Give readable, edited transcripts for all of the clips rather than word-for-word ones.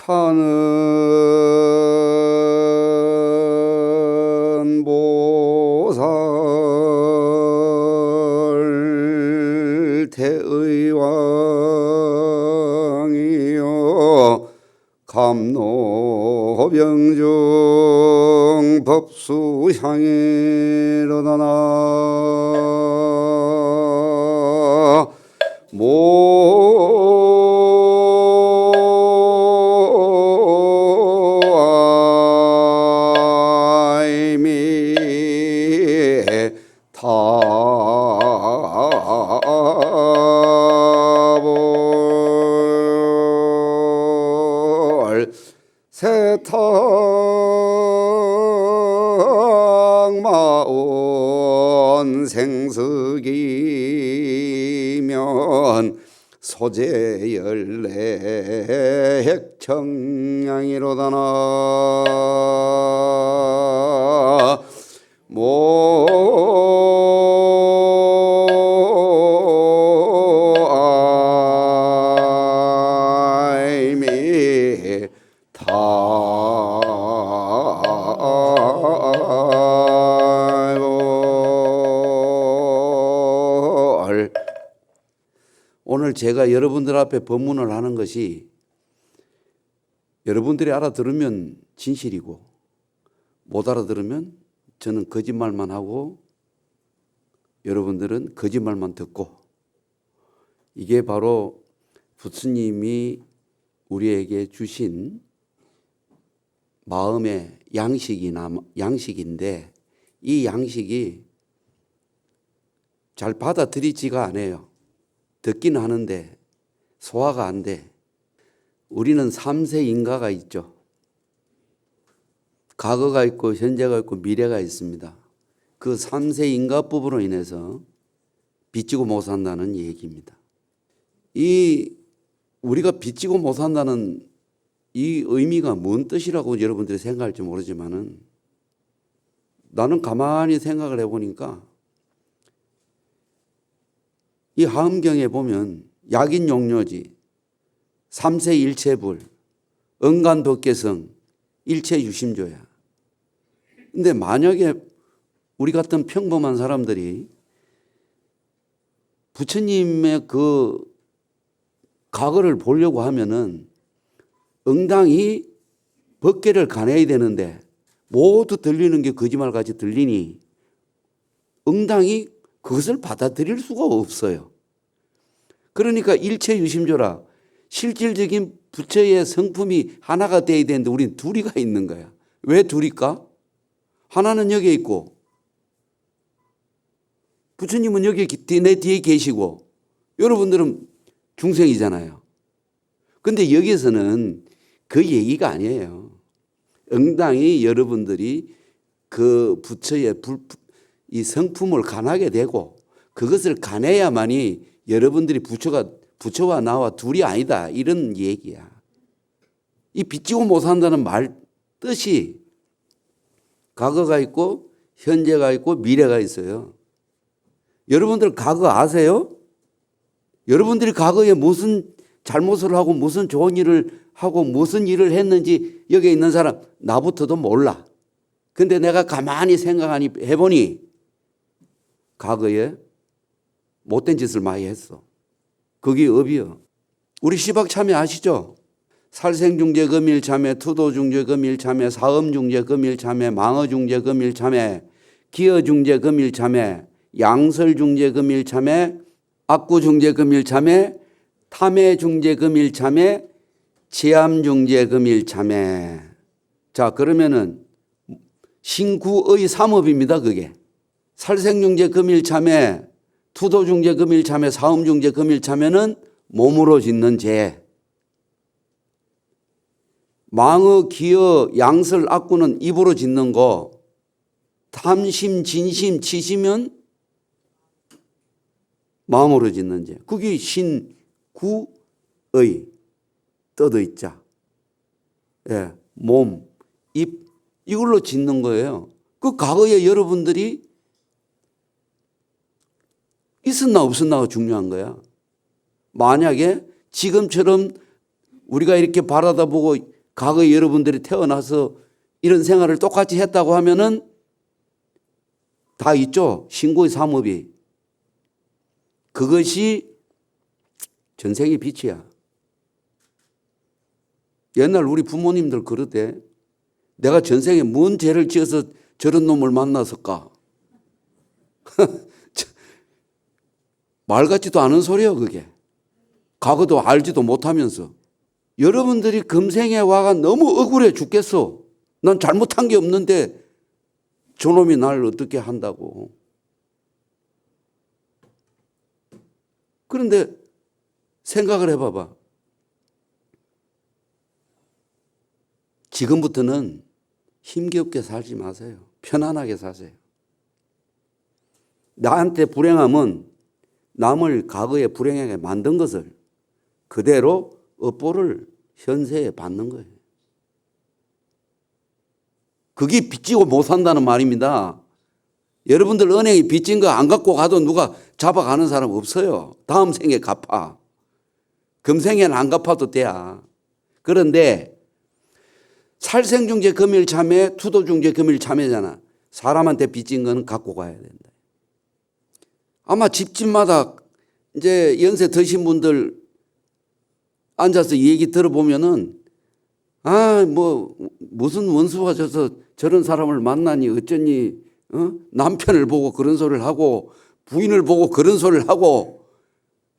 가는 보살 대의왕이여 감노병중 법수향이로다나 모아이미 타볼 세탁마온 생석이면 소재열래 핵청량이로다나 모아이미 타볼. 오늘 제가 여러분들 앞에 법문을 하는 것이 여러분들이 알아들으면 진실이고 못 알아들으면 저는 거짓말만 하고 여러분들은 거짓말만 듣고, 이게 바로 부처님이 우리에게 주신 마음의 양식인데 이 양식이 잘 받아들이지가 않아요. 듣기는 하는데 소화가 안 돼. 우리는 3세 인가가 있죠. 과거가 있고 현재가 있고 미래가 있습니다. 그 3세 인가법으로 인해서 빚지고 못 산다는 얘기입니다. 이 우리가 빚지고 못 산다는 이 의미가 뭔 뜻이라고 여러분들이 생각할지 모르지만은 나는 가만히 생각을 해보니까 이 하엄경에 보면 약인용료지, 3세 일체불, 응간법계성, 일체유심조야. 근데 만약에 우리 같은 평범한 사람들이 부처님의 그 과거를 보려고 하면은 응당이 법계를 가내야 되는데 모두 들리는 게 거짓말같이 들리니 응당이 그것을 받아들일 수가 없어요. 그러니까 일체유심조라, 실질적인 부처의 성품이 하나가 돼야 되는데 우린 둘이가 있는 거야. 왜 둘일까? 하나는 여기에 있고 부처님은 여기 내 뒤에 계시고 여러분들은 중생이잖아요. 근데 여기서는 그 얘기가 아니에요. 응당이 여러분들이 그 부처의 이 성품을 가나게 되고 그것을 가내야만이 여러분들이 부처와 나와 둘이 아니다, 이런 얘기야. 이 빚지고 못 산다는 말 뜻이 과거가 있고 현재가 있고 미래가 있어요. 여러분들 과거 아세요? 여러분들이 과거에 무슨 잘못을 하고 무슨 좋은 일을 하고 무슨 일을 했는지 여기 있는 사람 나부터도 몰라. 근데 내가 가만히 생각하니 해보니 과거에 못된 짓을 많이 했어. 그게 업이요. 우리 시박참회 아시죠? 살생중재 금일참회, 투도중재 금일참회, 사음중재 금일참회, 망어중재 금일참회, 기어중재 금일참회, 양설중재 금일참회, 악구중재 금일참회, 탐해중재 금일참회, 치암중재 금일참회. 자, 그러면은 신구의 삼업입니다. 그게 살생중재 금일참회, 투도중재 금일참회, 사음중재 금일참회는 몸으로 짓는 죄. 망어, 기어, 양설, 악구는 입으로 짓는 거. 탐심, 진심, 치심은 마음으로 짓는 죄. 그게 신구의 떠도있자. 예, 몸, 입, 이걸로 짓는 거예요. 그 과거에 여러분들이 있었나 없었나가 중요한 거야. 만약에 지금처럼 우리가 이렇게 바라다 보고 과거에 여러분들이 태어나서 이런 생활을 똑같이 했다고 하면은 다 있죠. 신고의 삼업이. 그것이 전생의 빛이야. 옛날 우리 부모님들 그러대. 내가 전생에 뭔 죄를 지어서 저런 놈을 만났을까? 말 같지도 않은 소리야 그게. 과거도 알지도 못하면서. 여러분들이 금생에 와가 너무 억울해 죽겠어. 난 잘못한 게 없는데 저놈이 날 어떻게 한다고. 그런데 생각을 해봐봐. 지금부터는 힘겹게 살지 마세요. 편안하게 사세요. 나한테 불행함은 남을 과거에 불행하게 만든 것을 그대로 업보를 현세에 받는 거예요. 그게 빚지고 못 산다는 말입니다. 여러분들 은행에 빚진 거 안 갖고 가도 누가 잡아가는 사람 없어요. 다음 생에 갚아. 금생에는 안 갚아도 돼야. 그런데 살생중재 금일참회, 투도중재 금일참회잖아. 사람한테 빚진 거는 갖고 가야 된다. 아마 집집마다 이제 연세 드신 분들 앉아서 얘기 들어보면은 무슨 원수가 져서 저런 사람을 만나니 어쩌니 남편을 보고 그런 소리를 하고 부인을 보고 그런 소리를 하고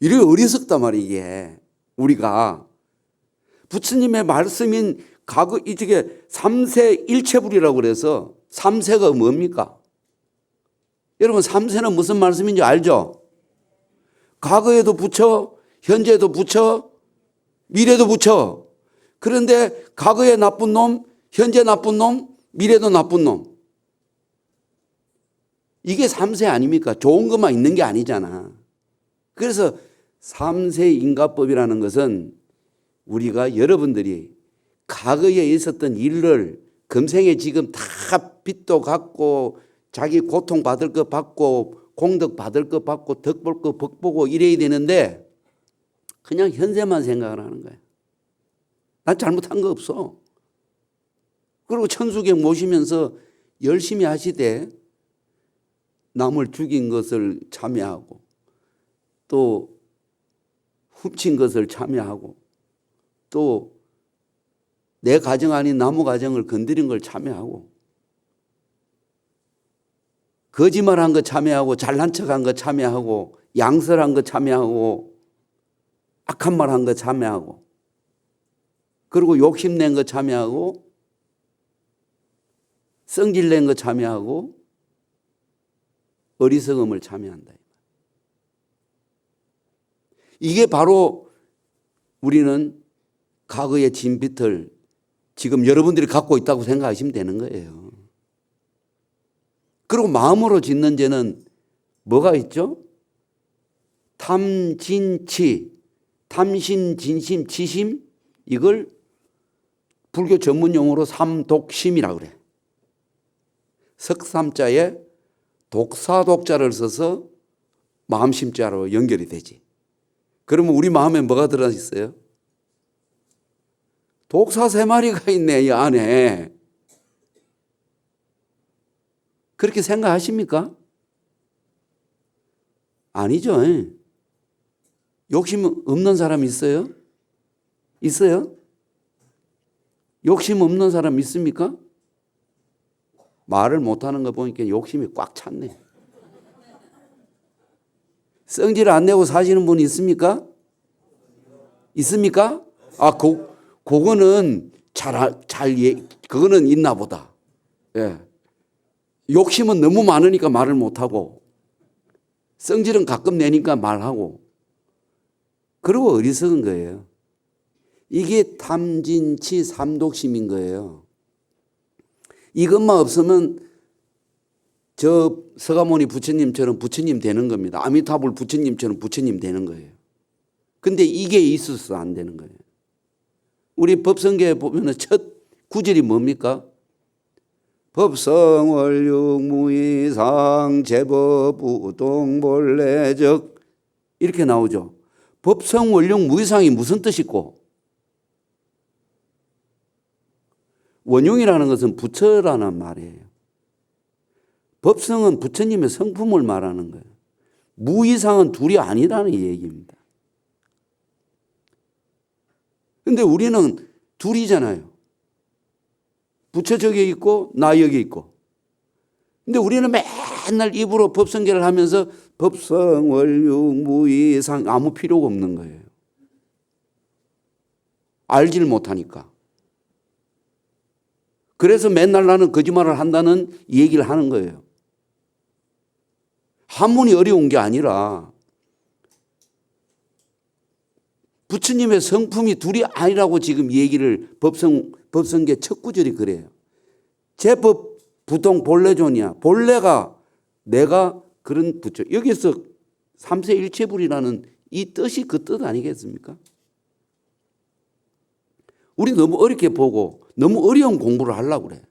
이래 어리석단 말이야 이게. 우리가 부처님의 말씀인 과거 이게 삼세 일체불이라고 그래서 삼세가 뭡니까? 여러분 삼세는 무슨 말씀인지 알죠? 과거에도 부처, 현재도 부처, 미래도 부처. 그런데 과거에 나쁜 놈, 현재 나쁜 놈, 미래도 나쁜 놈. 이게 삼세 아닙니까? 좋은 것만 있는 게 아니잖아. 그래서 삼세 인가법이라는 것은 우리가 여러분들이 과거에 있었던 일을 금생에 지금 다 빚도 갚고 자기 고통 받을 거 받고 공덕 받을 거 받고 덕 볼 거 복 보고 이래야 되는데 그냥 현세만 생각을 하는 거야. 난 잘못한 거 없어. 그리고 천수경 모시면서 열심히 하시되 남을 죽인 것을 참여하고 또 훔친 것을 참여하고 또 내 가정 아닌 남의 가정을 건드린 걸 참여하고 거짓말한 거 참여하고 잘난 척한 거 참여하고 양설한 거 참여하고 악한 말 한 거 참여하고 그리고 욕심낸 거 참여하고 성질낸 거 참여하고 어리석음을 참여한다. 이게 바로 우리는 과거의 진빛을 지금 여러분들이 갖고 있다고 생각하시면 되는 거예요. 그리고 마음으로 짓는 죄는 뭐가 있죠? 탐진치, 탐심, 진심, 치심 이걸 불교 전문 용어로 삼독심이라고 그래. 석삼자에 독사독자를 써서 마음심자로 연결이 되지. 그러면 우리 마음에 뭐가 들어있어요? 독사 3마리가 있네, 이 안에. 그렇게 생각하십니까? 아니죠. 욕심 없는 사람 있어요? 있어요? 욕심 없는 사람 있습니까? 말을 못하는 거 보니까 욕심이 꽉 찼네. 성질 안 내고 사시는 분 있습니까? 있습니까? 그거는 그거는 있나 보다. 예. 욕심은 너무 많으니까 말을 못하고, 성질은 가끔 내니까 말하고, 그리고 어리석은 거예요. 이게 탐진치 삼독심인 거예요. 이것만 없으면 저 서가모니 부처님처럼 부처님 되는 겁니다. 아미타불 부처님처럼 부처님 되는 거예요. 근데 이게 있어서 안 되는 거예요. 우리 법성계에 보면 첫 구절이 뭡니까? 법성월육무이상 제법우동본래적 이렇게 나오죠. 법성월육무이상이 무슨 뜻이고? 원흉이라는 것은 부처라는 말이에요. 법성은 부처님의 성품을 말하는 거예요. 무 이상은 둘이 아니라는 얘기입니다. 근데 우리는 둘이잖아요. 부처 저기 있고 나 여기 있고. 근데 우리는 맨날 입으로 법성계를 하면서 법성, 원흉, 무이상 아무 필요가 없는 거예요. 알지를 못하니까. 그래서 맨날 나는 거짓말을 한다는 얘기를 하는 거예요. 한문이 어려운 게 아니라 부처님의 성품이 둘이 아니라고 지금 얘기를 법성계 첫 구절이 그래요. 제법 부동 본래존이야. 본래가 내가 그런 부처. 여기서 삼세일체불이라는 이 뜻이 그 뜻 아니겠습니까? 우리 너무 어렵게 보고 너무 어려운 공부를 하려고 그래.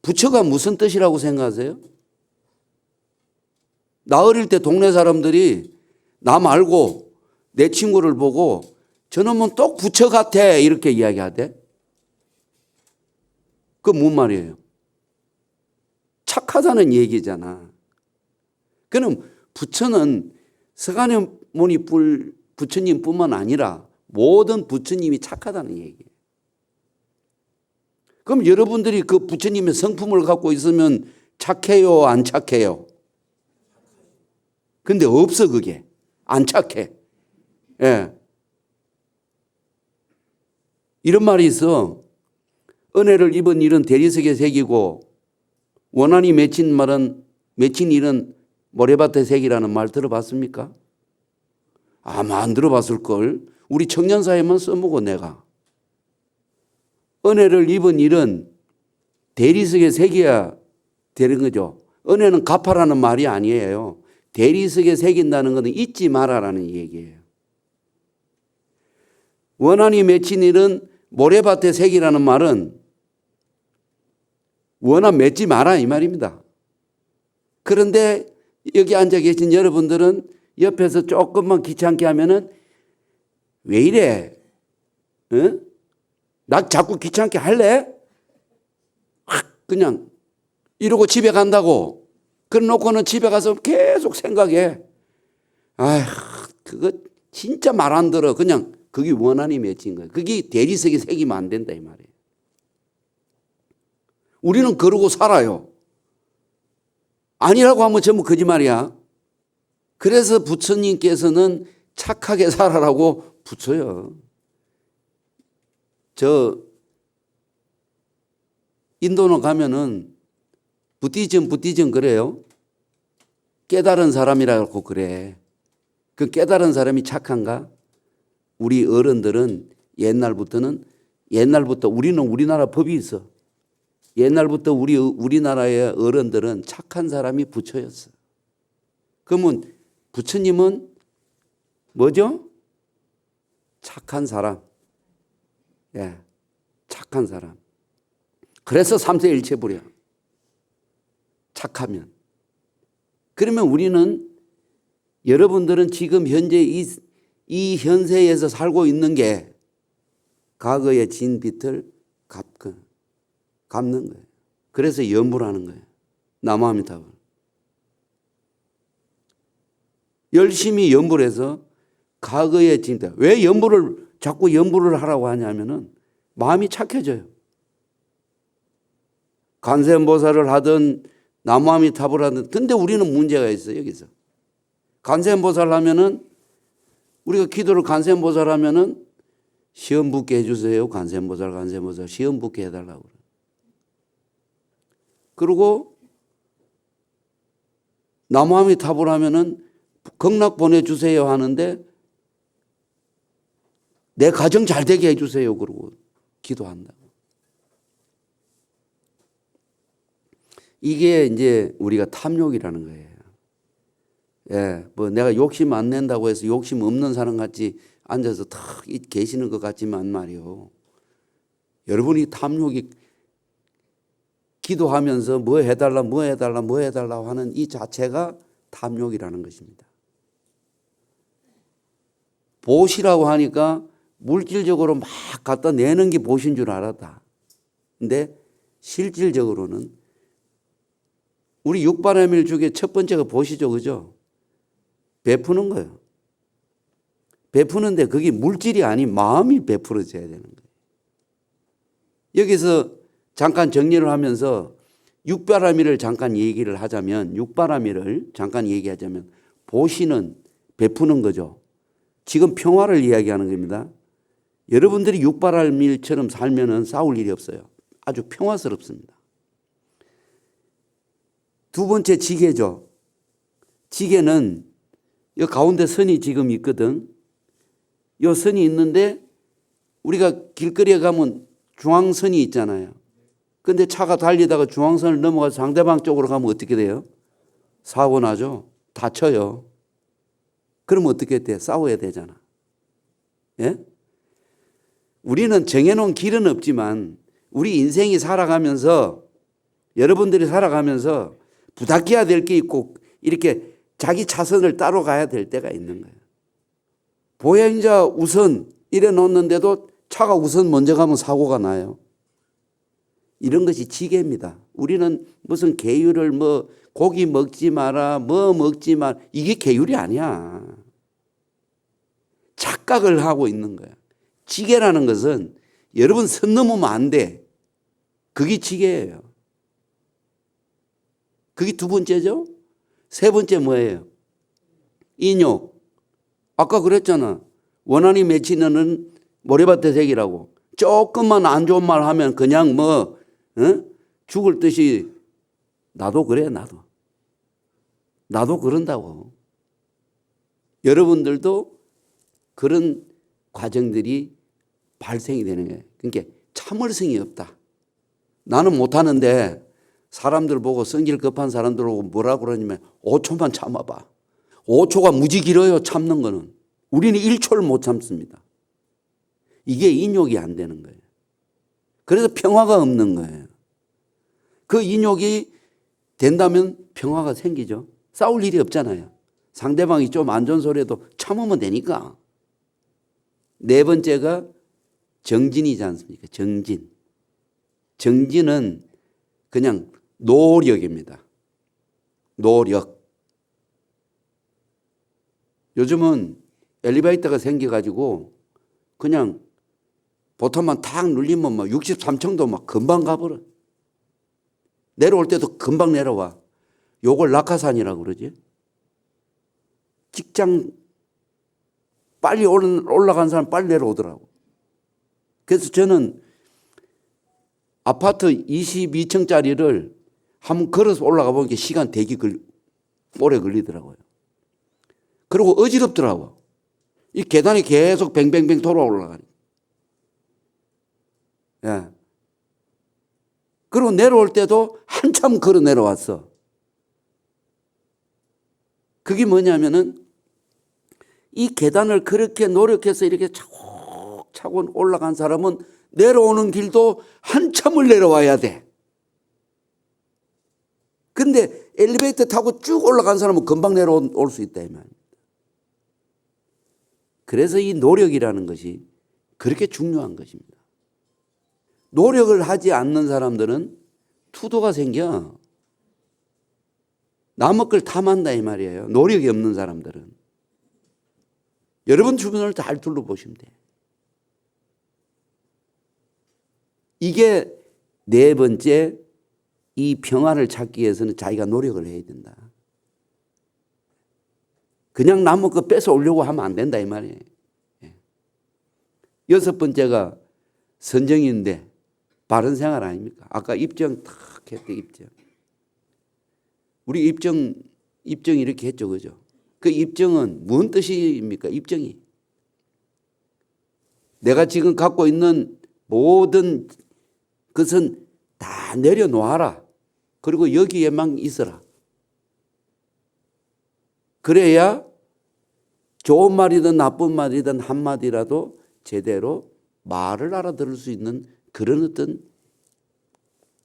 부처가 무슨 뜻이라고 생각하세요? 나 어릴 때 동네 사람들이 나 말고 내 친구를 보고 저놈은 똑 부처 같아 이렇게 이야기하대. 그건 뭔 말이에요? 착하다는 얘기잖아. 그럼 부처는 서가모니 부처님뿐만 아니라 모든 부처님이 착하다는 얘기예요. 그럼 여러분들이 그 부처님의 성품을 갖고 있으면 착해요, 안 착해요? 근데 없어 그게. 안 착해. 예. 이런 말이 있어. 은혜를 입은 일은 대리석에 새기고 원한이 맺힌 일은 모래밭에 새기라는 말 들어봤습니까? 아마 안 들어봤을걸. 우리 청년사회만 써먹어 내가. 은혜를 입은 일은 대리석에 새겨야 되는 거죠. 은혜는 갚아라는 말이 아니에요. 대리석에 새긴다는 것은 잊지 마라라는 얘기예요. 원한이 맺힌 일은 모래밭에 새기라는 말은 원한 맺지 마라 이 말입니다. 그런데 여기 앉아 계신 여러분들은 옆에서 조금만 귀찮게 하면은 왜 이래? 응? 나 자꾸 귀찮게 할래? 그냥 이러고 집에 간다고. 그래 놓고는 집에 가서 계속 생각해. 아휴, 그거 진짜 말 안 들어. 그냥 그게 원한이 맺힌 거예요. 그게 대리석에 새기면 안 된다 이 말이에요. 우리는 그러고 살아요. 아니라고 하면 전부 거짓말이야. 그래서 부처님께서는 착하게 살아라고 붙여요. 저 인도는 가면은 부디즘 그래요. 깨달은 사람이라고 그래. 그 깨달은 사람이 착한가? 우리 어른들은 옛날부터 우리는 우리나라 법이 있어. 옛날부터 우리나라의 어른들은 착한 사람이 부처였어. 그러면 부처님은 뭐죠? 착한 사람. 예, 착한 사람. 그래서 삼세일체불이야. 착하면. 그러면 우리는 여러분들은 지금 현재 이 현세에서 살고 있는 게 과거의 진 빚을 갚는 거예요. 그래서 연불하는 거예요. 나무아미타불. 열심히 연불해서 과거의 진 빚. 왜 자꾸 연불을 하라고 하냐면은 마음이 착해져요. 관세음보살을 하든 나무아미타불을 하든. 근데 우리는 문제가 있어요. 여기서. 관세음보살 하면은 우리가 기도를 관세음보살 하면은 시험 붙게 해주세요. 관세음보살 시험 붙게 해달라고 그래요. 그리고 나무아미타불 하면은 극락 보내주세요 하는데 내 가정 잘 되게 해주세요. 그러고 기도한다고. 이게 이제 우리가 탐욕이라는 거예요. 예, 뭐 내가 욕심 안 낸다고 해서 욕심 없는 사람 같이 앉아서 탁 계시는 것 같지만 말이요. 여러분이 탐욕이 기도하면서 뭐 해달라 하는 이 자체가 탐욕이라는 것입니다. 보시라고 하니까 물질적으로 막 갖다 내는 게 보신 줄 알았다. 근데 실질적으로는 우리 육바라밀 중에 첫 번째가 보시죠, 그죠? 베푸는 거예요. 베푸는데 그게 물질이 아닌 마음이 베풀어져야 되는 거예요. 여기서 잠깐 정리를 하면서 육바라밀을 잠깐 얘기를 하자면, 보시는 베푸는 거죠. 지금 평화를 이야기하는 겁니다. 여러분들이 육바라밀처럼 살면은 싸울 일이 없어요. 아주 평화스럽습니다. 두 번째 지게죠. 지게는 이 가운데 선이 지금 있거든. 이 선이 있는데 우리가 길거리에 가면 중앙선이 있잖아요. 근데 차가 달리다가 중앙선을 넘어가서 상대방 쪽으로 가면 어떻게 돼요? 사고 나죠. 다쳐요. 그러면 어떻게 돼? 싸워야 되잖아. 예? 우리는 정해놓은 길은 없지만 우리 인생이 살아가면서, 여러분들이 살아가면서 부닥겨야 될 게 있고 이렇게 자기 차선을 따로 가야 될 때가 있는 거예요. 보행자 우선 이래 놓는데도 차가 우선 먼저 가면 사고가 나요. 이런 것이 지게입니다. 우리는 무슨 계율을 고기 먹지 마라, 먹지 마, 이게 계율이 아니야. 착각을 하고 있는 거야. 지게라는 것은 여러분 선 넘으면 안 돼. 그게 지게예요. 그게 두 번째죠. 세 번째 뭐예요? 인욕. 아까 그랬잖아. 원한이 맺히는 모래밭의 색이라고. 조금만 안 좋은 말 하면 그냥 죽을 듯이. 나도 그래, 나도 그런다고. 여러분들도 그런 과정들이 발생이 되는 거예요. 그러니까 참을성이 없다. 나는 못하는데 사람들 보고, 성질 급한 사람들 보고 뭐라 그러냐면 5초만 참아봐. 5초가 무지 길어요, 참는 거는. 우리는 1초를 못 참습니다. 이게 인욕이 안 되는 거예요. 그래서 평화가 없는 거예요. 그 인욕이 된다면 평화가 생기죠. 싸울 일이 없잖아요. 상대방이 좀 안 좋은 소리해도 참으면 되니까. 네 번째가 정진이지 않습니까? 정진은 그냥 노력입니다. 노력. 요즘은 엘리베이터가 생겨가지고 그냥 보통만 탁 눌리면 63층도 막 금방 가버려. 내려올 때도 금방 내려와. 요걸 낙하산이라고 그러지. 직장 빨리 올라간 사람 빨리 내려오더라고. 그래서 저는 아파트 22층짜리를 한번 걸어서 올라가 보니까 시간 되게 오래 걸리더라고요. 그리고 어지럽더라고. 이 계단이 계속 뱅뱅뱅 돌아 올라가니. 예. 그리고 내려올 때도 한참 걸어 내려왔어. 그게 뭐냐면은 이 계단을 그렇게 노력해서 이렇게 차곡차곡 올라간 사람은 내려오는 길도 한참을 내려와야 돼. 근데 엘리베이터 타고 쭉 올라간 사람은 금방 내려올 수 있다 이 말입니다. 그래서 이 노력이라는 것이 그렇게 중요한 것입니다. 노력을 하지 않는 사람들은 투도가 생겨. 남의 걸 탐한다 이 말이에요. 노력이 없는 사람들은. 여러분 주변을 잘 둘러보시면 돼요. 이게 네 번째, 이 평화를 찾기 위해서는 자기가 노력을 해야 된다. 그냥 남의 거 뺏어 오려고 하면 안 된다 이 말이에요. 여섯 번째가 선정인데 바른 생활 아닙니까? 아까 입정 탁 했대, 입정. 우리 입정 이렇게 했죠, 그죠? 그 입정은 무슨 뜻입니까? 입정이. 내가 지금 갖고 있는 모든 것은 다 내려놓아라. 그리고 여기에만 있어라. 그래야 좋은 말이든 나쁜 말이든 한마디라도 제대로 말을 알아들을 수 있는 그런 어떤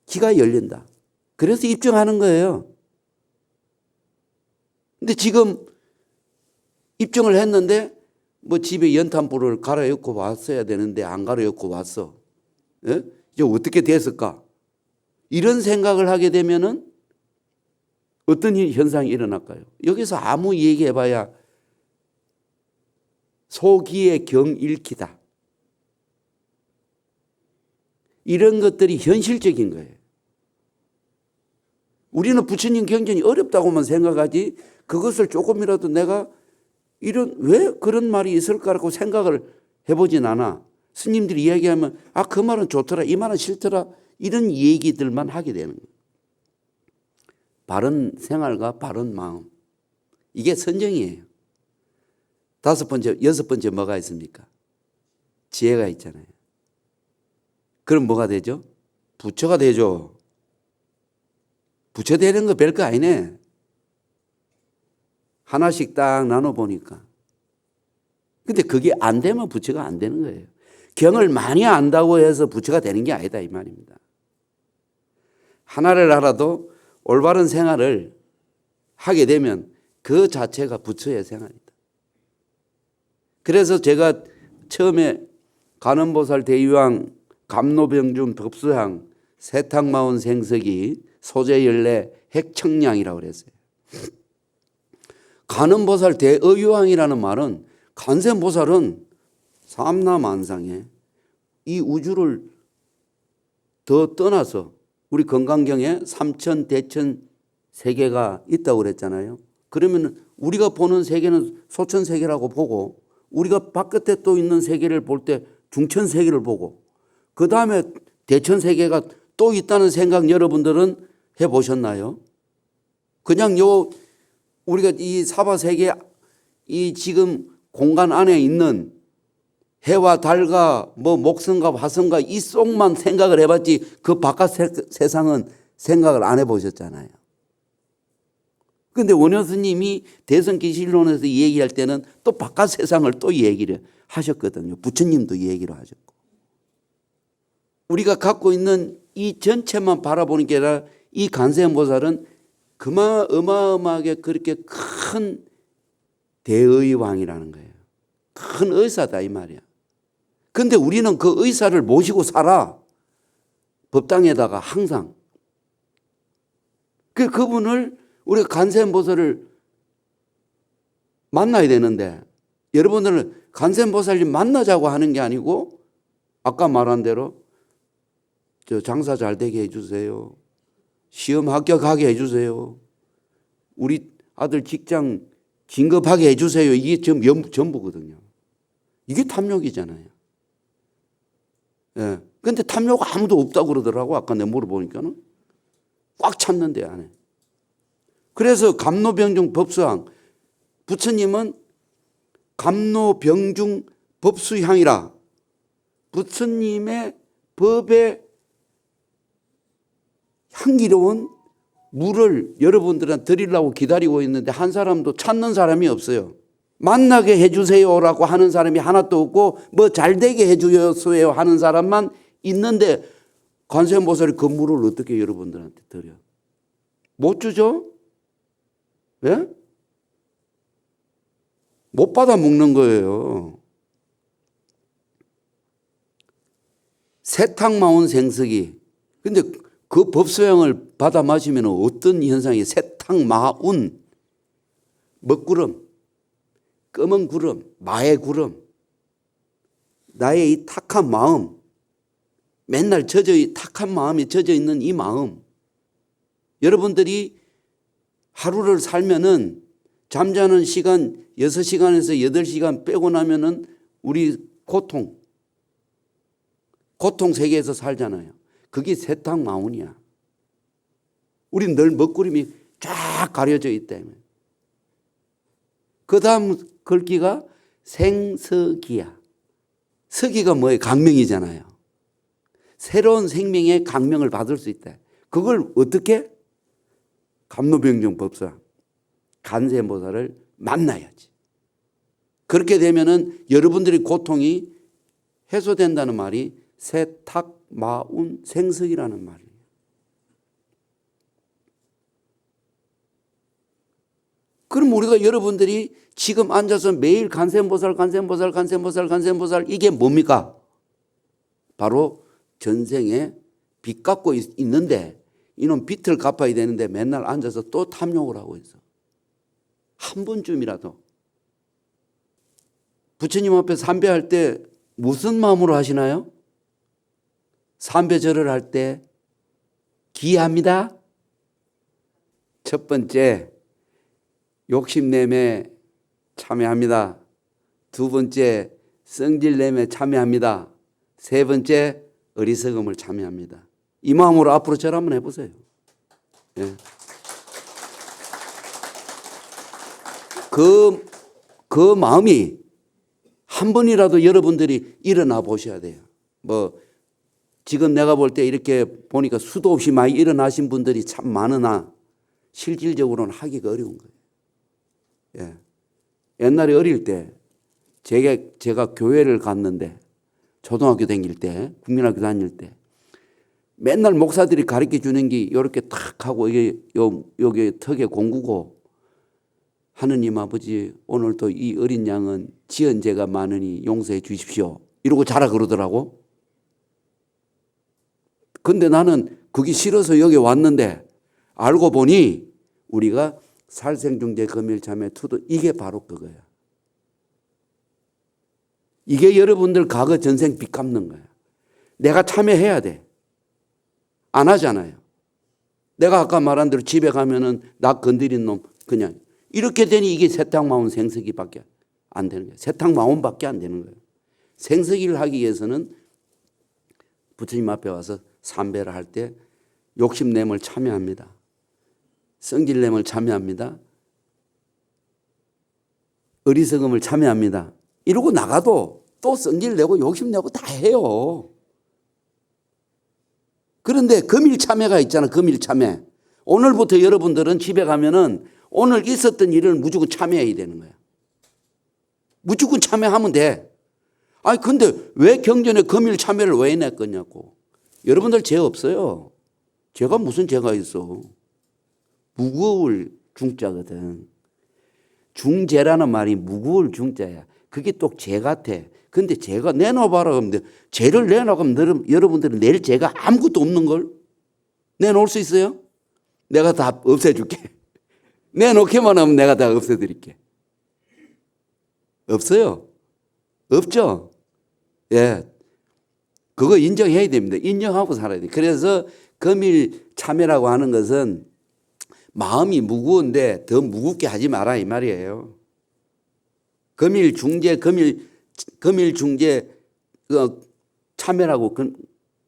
귀가 열린다. 그래서 입증하는 거예요. 근데 지금 입증을 했는데 뭐 집에 연탄불을 갈아넣고 왔어야 되는데 안 갈아넣고 왔어. 예? 이제 어떻게 됐을까? 이런 생각을 하게 되면은 어떤 현상이 일어날까요? 여기서 아무 얘기해봐야 소기의 경 잃기다. 이런 것들이 현실적인 거예요. 우리는 부처님 경전이 어렵다고만 생각하지 그것을 조금이라도 내가 왜 그런 말이 있을까라고 생각을 해보진 않아. 스님들이 이야기하면 그 말은 좋더라, 이 말은 싫더라, 이런 얘기들만 하게 되는 거예요. 바른 생활과 바른 마음, 이게 선정이에요. 여섯 번째 뭐가 있습니까? 지혜가 있잖아요. 그럼 뭐가 되죠? 부처가 되죠. 부처 되는 거 별거 아니네. 하나씩 딱 나눠보니까. 근데 그게 안 되면 부처가 안 되는 거예요. 경을 많이 안다고 해서 부처가 되는 게 아니다 이 말입니다. 하나를 알아도 올바른 생활을 하게 되면 그 자체가 부처의 생활이다. 그래서 제가 처음에 관음보살 대유왕 감노병중 법수향 세탁마운 생석이 소재열례 핵청량이라고 그랬어요. 관음보살 대의유왕이라는 말은 관세음보살은 삼라만상에 이 우주를 더 떠나서 우리 건강경에 삼천 대천 세계가 있다고 그랬잖아요. 그러면 우리가 보는 세계는 소천 세계라고 보고 우리가 바깥에 또 있는 세계를 볼 때 중천 세계를 보고 그 다음에 대천 세계가 또 있다는 생각 여러분들은 해보셨나요? 그냥 우리가 이 사바 세계 이 지금 공간 안에 있는 해와 달과 목성과 화성과 이 속만 생각을 해봤지 그 바깥 세상은 생각을 안 해보셨잖아요. 그런데 원효 스님이 대성기실론에서 얘기할 때는 또 바깥 세상을 또 얘기를 하셨거든요. 부처님도 얘기를 하셨고. 우리가 갖고 있는 이 전체만 바라보는 게 아니라 이 관세음보살은 어마어마하게 그렇게 큰 대의왕이라는 거예요. 큰 의사다 이 말이야. 그런데 우리는 그 의사를 모시고 살아. 법당에다가 항상. 그분을 우리가 관세음보살을 만나야 되는데 여러분들은 관세음보살님 만나자고 하는 게 아니고 아까 말한 대로 저 장사 잘 되게 해주세요. 시험 합격하게 해주세요. 우리 아들 직장 진급하게 해주세요. 이게 지금 전부거든요. 이게 탐욕이잖아요. 예. 근데 탐욕 아무도 없다고 그러더라고. 아까 내가 물어보니까는. 꽉 찼는데 안에. 그래서 감노병중 법수향. 부처님은 감노병중 법수향이라. 부처님의 법에 향기로운 물을 여러분들한테 드리려고 기다리고 있는데 한 사람도 찾는 사람이 없어요. 만나게 해주세요라고 하는 사람이 하나도 없고 뭐 잘되게 해주세요 하는 사람만 있는데 관세음보살이 그 물을 어떻게 여러분들한테 드려? 못 주죠? 예? 못 받아 먹는 거예요. 세탁마운 생석이. 근데 그 법소양을 받아 마시면 어떤 현상이 세탁마운 먹구름, 검은 구름, 마의 구름, 나의 이 탁한 마음, 맨날 탁한 마음이 젖어 있는 이 마음. 여러분들이 하루를 살면은 잠자는 시간 6시간에서 8시간 빼고 나면은 우리 고통 세계에서 살잖아요. 그게 세탁마운이야. 우린 늘 먹구름이 쫙 가려져 있다. 그 다음 글귀가 생서기야. 서기가 뭐예요? 강명이잖아요. 새로운 생명의 강명을 받을 수 있다. 그걸 어떻게? 감노병중 법사 관세음보살을 만나야지. 그렇게 되면은 여러분들의 고통이 해소된다는 말이 세탁마운 생석이라는 말이에요. 그럼 우리가 여러분들이 지금 앉아서 매일 간센보살 이게 뭡니까? 바로 전생에 빚 갚고 있는데 이놈 빚을 갚아야 되는데 맨날 앉아서 또 탐욕을 하고 있어. 한 번쯤이라도 부처님 앞에 삼배할 때 무슨 마음으로 하시나요? 삼배절을 할 때 기합니다. 첫 번째, 욕심내매 참여합니다. 두 번째, 성질내매 참여합니다. 세 번째, 어리석음을 참여합니다. 이 마음으로 앞으로 절 한번 해보세요. 예. 그 마음이 한 번이라도 여러분들이 일어나 보셔야 돼요. 뭐 지금 내가 볼 때 이렇게 보니까 수도 없이 많이 일어나신 분들이 참 많으나 실질적으로는 하기가 어려운 거예요. 예. 옛날에 어릴 때 제가 교회를 갔는데 초등학교 다닐 때, 국민학교 다닐 때 맨날 목사들이 가르쳐 주는 게 이렇게 탁 하고 이게 여기 턱에 공구고 하느님 아버지 오늘도 이 어린 양은 지은 죄가 많으니 용서해 주십시오. 이러고 자라 그러더라고. 근데 나는 그게 싫어서 여기 왔는데 알고 보니 우리가 살생중재 금일참회 투도 이게 바로 그거야. 이게 여러분들 과거 전생 빚 갚는 거야. 내가 참여해야 돼. 안 하잖아요. 내가 아까 말한 대로 집에 가면은 나 건드린 놈 그냥 이렇게 되니 이게 세탁마운 생석이밖에 안 되는 거예요. 세탁마운밖에 안 되는 거예요. 생석이를 하기 위해서는 부처님 앞에 와서 삼배를 할 때 욕심냄을 참여합니다. 성질냄을 참여합니다. 어리석음을 참여합니다. 이러고 나가도 또 성질내고 욕심내고 다 해요. 그런데 금일 참여가 있잖아. 금일 참여. 오늘부터 여러분들은 집에 가면은 오늘 있었던 일을 무조건 참여해야 되는 거야. 무조건 참여하면 돼. 아니 근데 왜 경전에 금일 참여를 왜 냈겠냐고. 여러분들 죄 없어요. 죄가 무슨 죄가 있어. 무거울 중자거든. 중죄라는 말이 무거울 중자야. 그게 또 죄 같아. 근데 죄가 내놔봐라 그러면 죄를 내놔가면 여러분들은 낼 죄가 아무것도 없는 걸 내놓을 수 있어요? 내가 다 없애줄게. 내놓기만 하면 내가 다 없애드릴게. 없어요. 없죠? 예. 그거 인정해야 됩니다. 인정하고 살아야 돼. 그래서 금일 참여라고 하는 것은 마음이 무거운데 더 무겁게 하지 마라 이 말이에요. 금일 중재 참여라고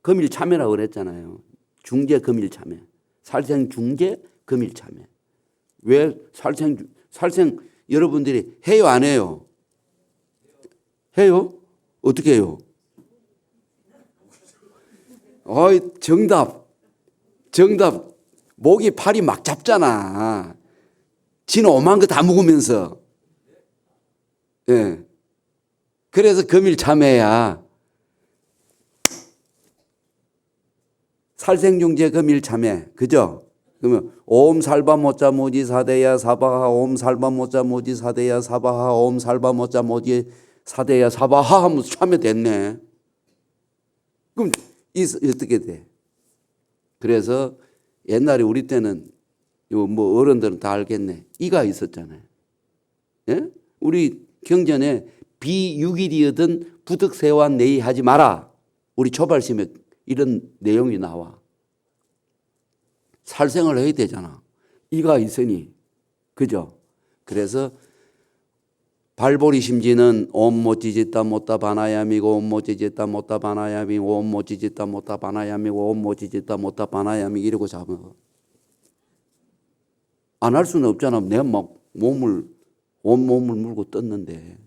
금일 참여라고 그랬잖아요. 중재 금일 참여. 살생 중재 금일 참여. 왜 살생 여러분들이 해요 안 해요? 해요? 어떻게 해요? 어이 정답. 목이 팔이 막 잡잖아. 지는 오만 거 다 먹으면서. 예. 그래서 금일 참회야. 살생중재 금일 참회. 그죠? 그러면 옴 살바모자 모지 사대야 사바하 옴 살바모자 모지 사대야 사바하 옴 살바모자 모지 사대야 사바하 하면서 참회 됐네. 그럼 어떻게 돼? 그래서 옛날에 우리 때는 뭐 어른들은 다 알겠네. 이가 있었잖아요. 예? 우리 경전에 비육일이거든 부득세완 내의하지 마라. 우리 초발심에 이런 내용이 나와. 살생을 해야 되잖아. 이가 있으니. 그죠? 그래서 발보리 심지는 옴모찌짓다 못다 바나야미고 옴모찌짓다 못다 바나야미 옴모찌짓다 못다 바나야미고 옴모찌짓다 못다 바나야미 이러고 잡아. 안 할 수는 없잖아. 내가 막 온몸을 물고 떴는데.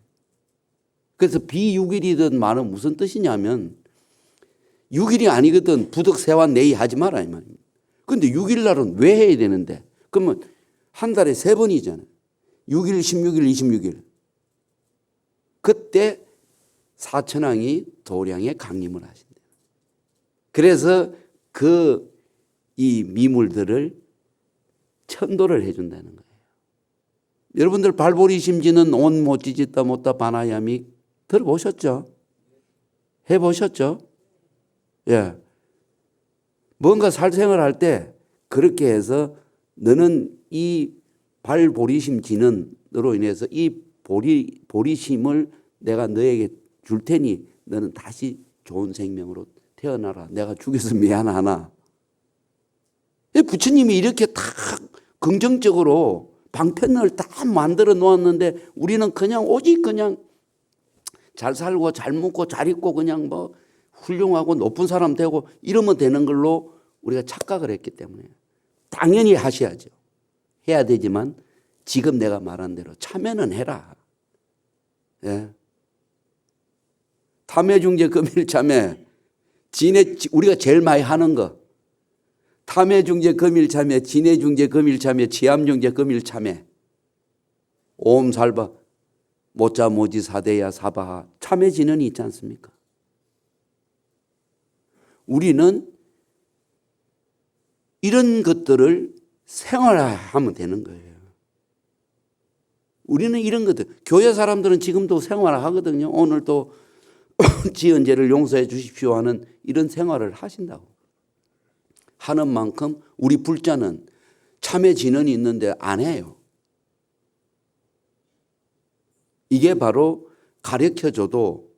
그래서 비육일이든 말은 무슨 뜻이냐면 6일이 아니거든 부득세완 내의 하지 마라 이 말입니다. 그런데 6일 날은 왜 해야 되는데? 그러면 한 달에 3번이잖아요. 6일, 16일, 26일. 그때 사천왕이 도량에 강림을 하신대요. 그래서 이 미물들을 천도를 해준다는 거예요. 여러분들 발보리 심지는 온 못 지짓다 못다 바나야미 들어보셨죠? 해보셨죠? 예. 뭔가 살생을 때 그렇게 해서 너는 이 발보리심 진언으로 인해서 이 보리심을 내가 너에게 줄 테니 너는 다시 좋은 생명으로 태어나라. 내가 죽여서 미안하나. 부처님이 이렇게 다 긍정적으로 방편을 다 만들어 놓았는데 우리는 그냥 오직 그냥 잘 살고 잘 먹고 잘 입고 그냥 뭐 훌륭하고 높은 사람 되고 이러면 되는 걸로 우리가 착각을 했기 때문에 당연히 하셔야죠. 해야 되지만 지금 내가 말한 대로 참여는 해라. 예. 탐해중재 금일참회 우리가 제일 많이 하는 거 탐해중재 금일참회 진해중재 금일참회 치암중재 금일참회 오음살바 모자 모지 사대야 사바하 참회 진언이 있지 않습니까? 우리는 이런 것들을 생활하면 되는 거예요. 우리는 이런 것들 교회 사람들은 지금도 생활하거든요. 오늘도 지은죄를 용서해 주십시오 하는 이런 생활을 하신다고. 하는 만큼 우리 불자는 참회 진언이 있는데 안 해요. 이게 바로 가르쳐줘도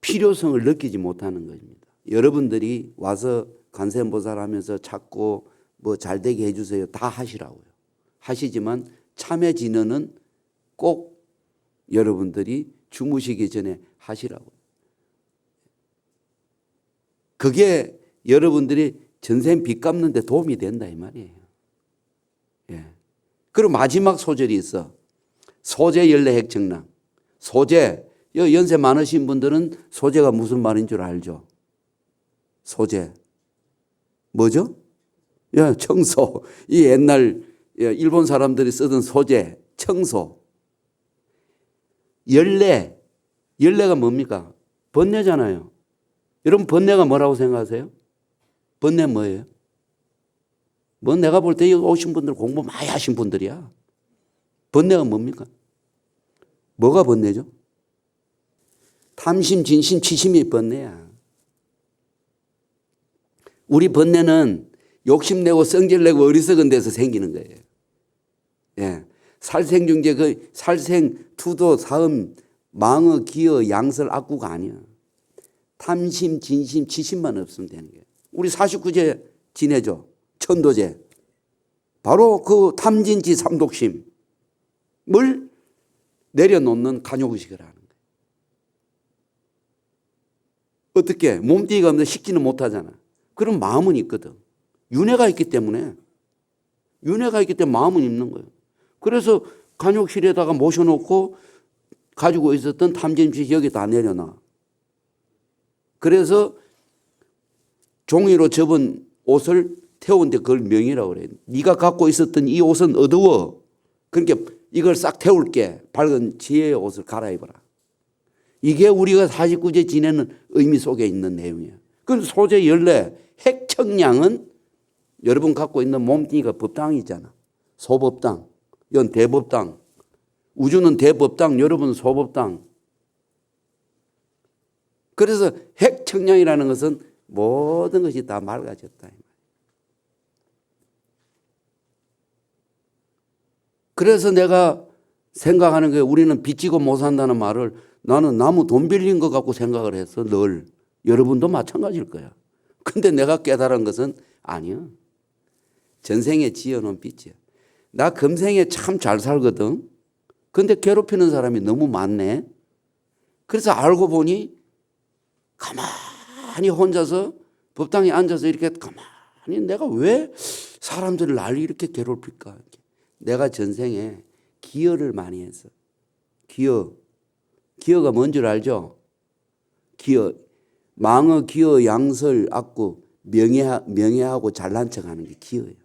필요성을 느끼지 못하는 것입니다. 여러분들이 와서 관세음보살 하면서 자꾸 뭐 잘되게 해주세요. 다 하시라고요. 하시지만 참회 진언은 꼭 여러분들이 주무시기 전에 하시라고요. 그게 여러분들이 전생 빚 갚는 데 도움이 된다 이 말이에요. 예. 그리고 마지막 소절이 있어. 소재 열례 핵청랑. 소재. 연세 많으신 분들은 소재가 무슨 말인 줄 알죠? 소재. 뭐죠? 예, 청소. 이 옛날 일본 사람들이 쓰던 소재, 청소. 열례. 열례가 뭡니까? 번뇌잖아요. 여러분 번뇌가 뭐라고 생각하세요? 번뇌 뭐예요? 뭐 내가 볼 때 여기 오신 분들 공부 많이 하신 분들이야. 번뇌가 뭡니까? 뭐가 번뇌죠? 탐심, 진심, 치심이 번뇌야. 우리 번뇌는 욕심내고 성질내고 어리석은 데서 생기는 거예요. 예. 살생중재, 그 살생, 투도, 사음, 망어, 기어, 양설, 악구가 아니야. 탐심, 진심, 치심만 없으면 되는 거예요. 우리 49제 지내죠. 천도제. 바로 그 탐진치 삼독심을 내려놓는 간욕의식을 하는 거예요. 어떻게? 몸뚱이가 없는데 식지는 못하잖아. 그럼 마음은 있거든. 윤회가 있기 때문에. 윤회가 있기 때문에 마음은 있는 거예요. 그래서 간욕실에다가 모셔놓고 가지고 있었던 탐진치 여기다 내려놔. 그래서 종이로 접은 옷을 태우는데 그걸 명이라고 그래요. 네가 갖고 있었던 이 옷은 어두워. 그러니까 이걸 싹 태울게. 밝은 지혜의 옷을 갈아입어라. 이게 우리가 49제 지내는 의미 속에 있는 내용이에요. 그럼 소재 열례, 핵청량은 여러분 갖고 있는 몸뚱이가 법당이잖아. 소법당, 이건 대법당. 우주는 대법당, 여러분은 소법당. 그래서 핵청량이라는 것은 모든 것이 다 맑아졌다. 그래서 내가 생각하는 게 우리는 빚지고 못 산다는 말을 나는 나무 돈 빌린 것 갖고 생각을 했어. 늘. 여러분도 마찬가지일 거야. 근데 내가 깨달은 것은 아니야. 전생에 지어놓은 빚이야. 나 금생에 참 잘 살거든. 근데 괴롭히는 사람이 너무 많네. 그래서 알고 보니 가만히 혼자서 법당에 앉아서 이렇게 가만히 내가 왜 사람들을 날 이렇게 괴롭힐까? 내가 전생에 기여를 많이 했어. 기여. 기여가 뭔 줄 알죠? 기여. 망어, 기여, 양설, 악구, 명예하고 잘난 척하는 게 기여예요.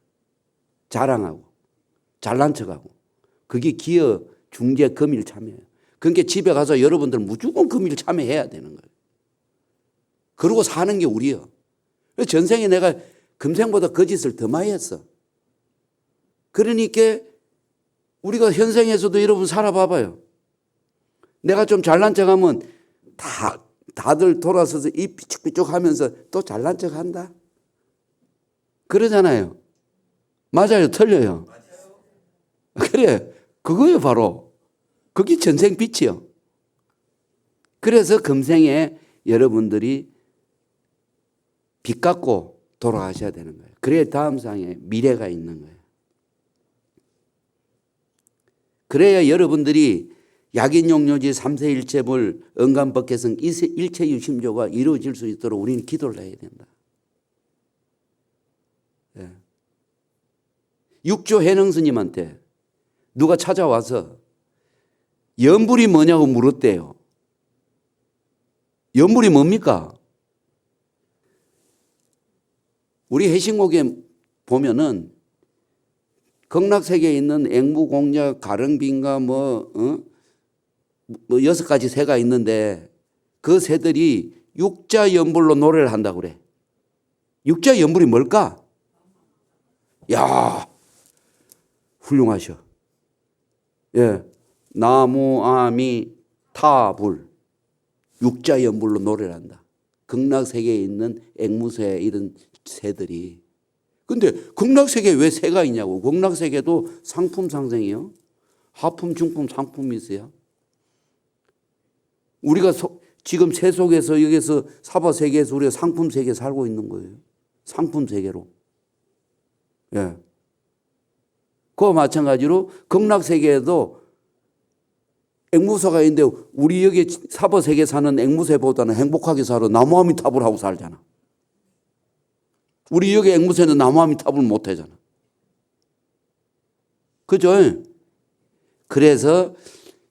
자랑하고 잘난 척하고. 그게 기여, 중재, 금일 참여예요. 그러니까 집에 가서 여러분들 무조건 금일 참여해야 되는 거예요. 그러고 사는 게 우리요. 전생에 내가 금생보다 거짓을 더 많이 했어. 그러니까 우리가 현생에서도 여러분 살아봐봐요. 내가 좀 잘난 척하면 다들 돌아서서 입 삐죽삐죽 하면서 또 잘난 척한다. 그러잖아요. 맞아요, 틀려요. 그래, 그거예요 바로. 그게 전생 빛이요. 그래서 금생에 여러분들이 빛 갖고 돌아가셔야 되는 거예요. 그래야 다음 생에 미래가 있는 거예요. 그래야 여러분들이 약인용료지 3세 일체불 언간법계성 일체유심조가 이루어질 수 있도록 우리는 기도를 해야 된다. 예. 육조 해능스님한테 누가 찾아와서 연불이 뭐냐고 물었대요. 연불이 뭡니까? 우리 해신곡에 보면은 극락세계에 있는 앵무공략, 가릉빈가 뭐 6가지 새가 있는데 그 새들이 육자연불로 노래를 한다고 그래. 육자연불이 뭘까? 야, 훌륭하셔. 예, 나무, 아미, 타불, 육자연불로 노래를 한다. 극락세계에 있는 앵무새 이런 새들이. 근데 극락세계에 왜 새가 있냐고. 극락세계도 상품 상생이요. 하품, 중품, 상품이 있어요. 우리가 지금 새 속에서 여기서 사바세계에서 우리가 상품세계에 살고 있는 거예요. 상품세계로. 예. 그와 마찬가지로 극락세계에도 앵무새가 있는데 우리 여기 사바세계 사는 앵무새보다는 행복하게 살아. 나무아미타불 하고 살잖아. 우리 여기 앵무새는 나무아미타불 못 하잖아. 그죠? 그래서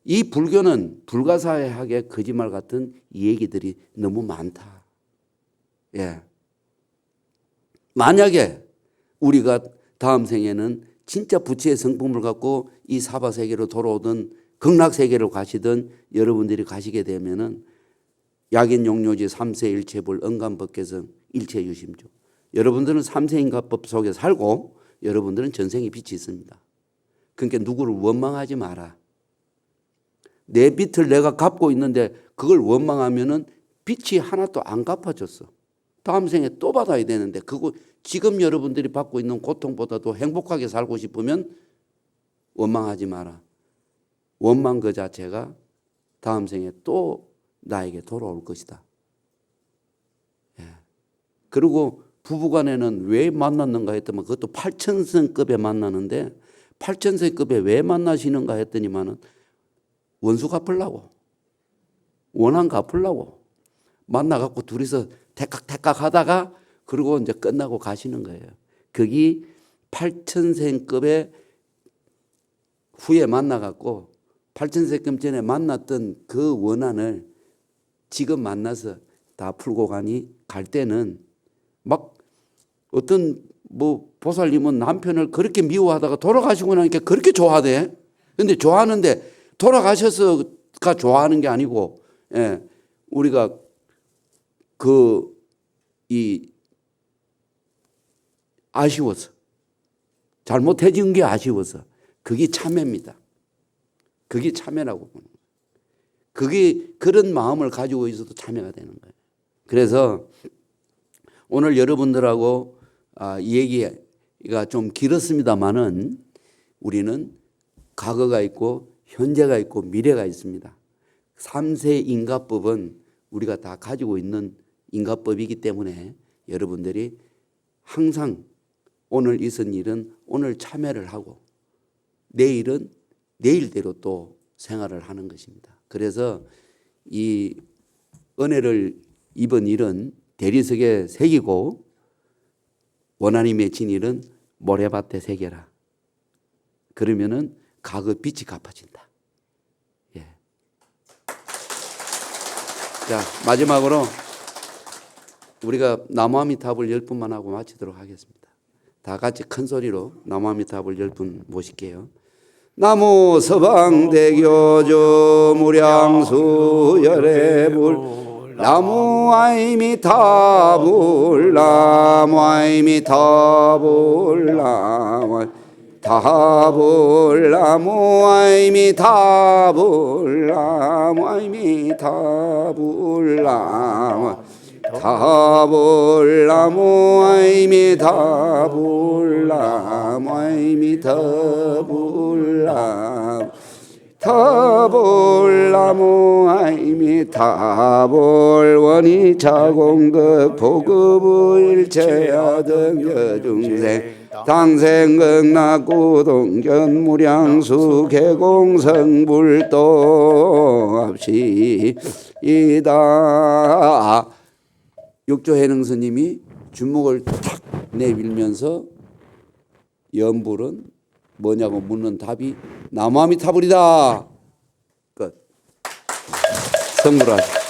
이 불교는 불가사의하게 거짓말 같은 얘기들이 너무 많다. 예. 만약에 우리가 다음 생에는 진짜 부처의 성품을 갖고 이 사바세계로 돌아오든 극락세계로 가시든 여러분들이 가시게 되면은 약인용료지 3세 일체불 언간법계성 일체유심조. 여러분들은 3세 인가법 속에 살고 여러분들은 전생에 빛이 있습니다. 그러니까 누구를 원망하지 마라. 내 빛을 내가 갚고 있는데 그걸 원망하면은 빛이 하나도 안 갚아졌어. 다음 생에 또 받아야 되는데 그거 지금 여러분들이 받고 있는 고통보다도 행복하게 살고 싶으면 원망하지 마라. 원망 그 자체가 다음 생에 또 나에게 돌아올 것이다. 예. 그리고 부부간에는 왜 만났는가 했더니 그것도 8천생급에 만나는데 8천생급에 왜 만나시는가 했더니만은 원수 갚으려고, 원한 갚으려고 만나갖고 둘이서 대깍대깍 하다가 그리고 이제 끝나고 가시는 거예요. 거기 8천생급에 후에 만나갖고 8천생급 전에 만났던 그 원한을 지금 만나서 다 풀고 가니 갈 때는 막 어떤 뭐 보살님은 남편을 그렇게 미워하다가 돌아가시고 나니까 그렇게 좋아하대. 근데 좋아하는데 돌아가셔서가 좋아하는 게 아니고, 예, 우리가 아쉬워서 잘못해진 게 아쉬워서 그게 참회입니다. 그게 참회라고 보는 거예요. 그게 그런 마음을 가지고 있어도 참회가 되는 거예요. 그래서 오늘 여러분들하고 이 얘기가 좀 길었습니다만은 우리는 과거가 있고 현재가 있고 미래가 있습니다. 3세 인가법은 우리가 다 가지고 있는 인가법이기 때문에 여러분들이 항상 오늘 있은 일은 오늘 참회를 하고 내일은 내일대로 또 생활을 하는 것입니다. 그래서 이 은혜를 입은 일은 대리석에 새기고 원한이 맺힌 일은 모래밭에 새겨라. 그러면은 과거 빚이 갚아진다. 예. 자, 마지막으로 우리가 나무아미타불 10분만 하고 마치도록 하겠습니다. 다 같이 큰 소리로 나무아미타불 10분 모실게요. 나무 서방대교조 무량수 열애불 나무아미타불 나무아미타불 나무아미타불 타불나무 아이미 타불나무 아이미 타불나무 타불나무 아이미 타불나무 아이미 타불나무 타불나무 아이미 타불원이 자공급 보급일체하등 여중생 당생극락구동견 무량수 개공성불도 합시이다. 육조해능 스님이 주먹을 탁 내밀면서 연불은 뭐냐고 묻는 답이 나무아미 타불이다. 끝. 선물하십시오.